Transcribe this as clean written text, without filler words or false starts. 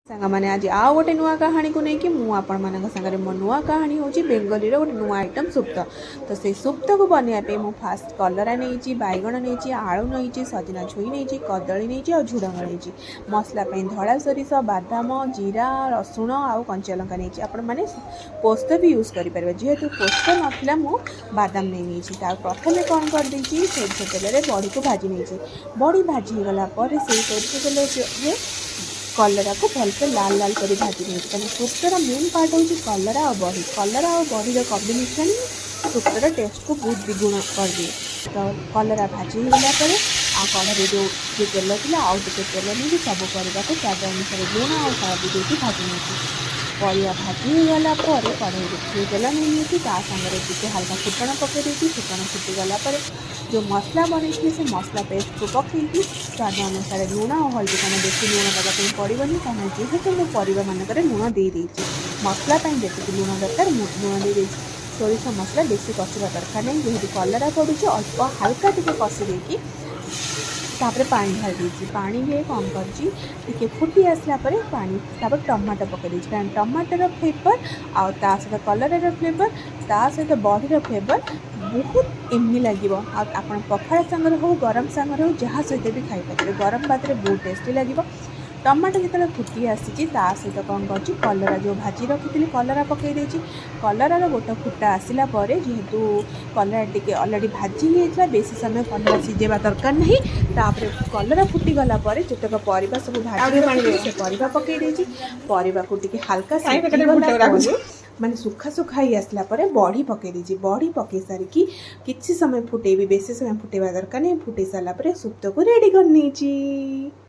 सांग मैंने आज आउ गोटे नुआ कहानी को लेकिन मुझे मो नुआ कहानी हूँ बेंगली गोटे नुआ आइटम सुप्त। तो से सुप्त को बनवाई मुझे फास्ट कलरा नहीं बैगण नहीं आलू नहीं सजना छुई नहीं कदली नहीं और झुड़ंग नहीं मसला धड़ा सोरिष बादाम जीरा रसुण आउ कंचा लंका नहीं आपण मैंने पोस्त भी यूज करेंगे जेहेतु पोस्त नाला मु बादाम नहीं प्रथम कौन कर सोरिष तेल बड़ी को भाजी नहीं बड़ी भाजी गलापर से सोरिष तेल कलरा को भलसे लाल लाल कर भाजी नहीं कहीं सुप्तर मेन पार्ट हूँ कलरा और बड़ी कम्बिनेसन सुप्तर टेस्ट को बहुत द्विगुण कर दिए। तो कलरा भाजी गलापर आ कढ़ाई जो तेल थी आउ टे तेल नहीं सब परिवा को स्वाद अनुसार लुण और हल्दी देती भाजी नहीं परिया भाजी गलापर कढ़ाई तेल नहीं सागर टी हल्का फुटण पकई फुटण फुटीगला जो मसला बन से मसला पेस्ट को पकईकि स्वाद अनुसार लुण और हल्दी कम बेसी लुण देवाई पड़ोनी कहीं जेहेतु मो परिवा मानक लुण दे मसला जी लुण दरकार लुण दे सोरिष मसला बेसी कषा दरकार नहीं जेहेतु कलरा पड़ू अल्प हल्का टी कषि देकी तापर पानी ढाल दी पानी भी कम कर फुटी आसला पानी तापर टमाटो पकई कारण टमाटर फ्लेवर आउ ता सहित कलर फ्लेवर ता सहित बड़ी फ्लेवर बहुत एमनी लगे आप पखाड़ सांगर हो गरम सांगर हो जहाँ सहित भी खाईपारे गरम भात में बहुत टेस्टी लगे। टमाटो जो फुटी आसी सहित कौन कर कलरा जो भाजी रखी कलरा पकई देती कलरार गोटे फुटा आसला जेहेतु कलरा टी अलरेडी भाजी होता बेसी समय कलरा सीझेबा दरकार नहीं तापर कलरा फुटी गला जितक परिवा सब भाजी से परिवा पकई देती परिवा को टी हल्का माने सुखा सुखा ही आसला बड़ी पकई देती बड़ी पकई सारिकी किसी समय फुटेबी बेसी समय फुटेबा दरकार नहीं फुटे सारा सुप्त को रेडी कर।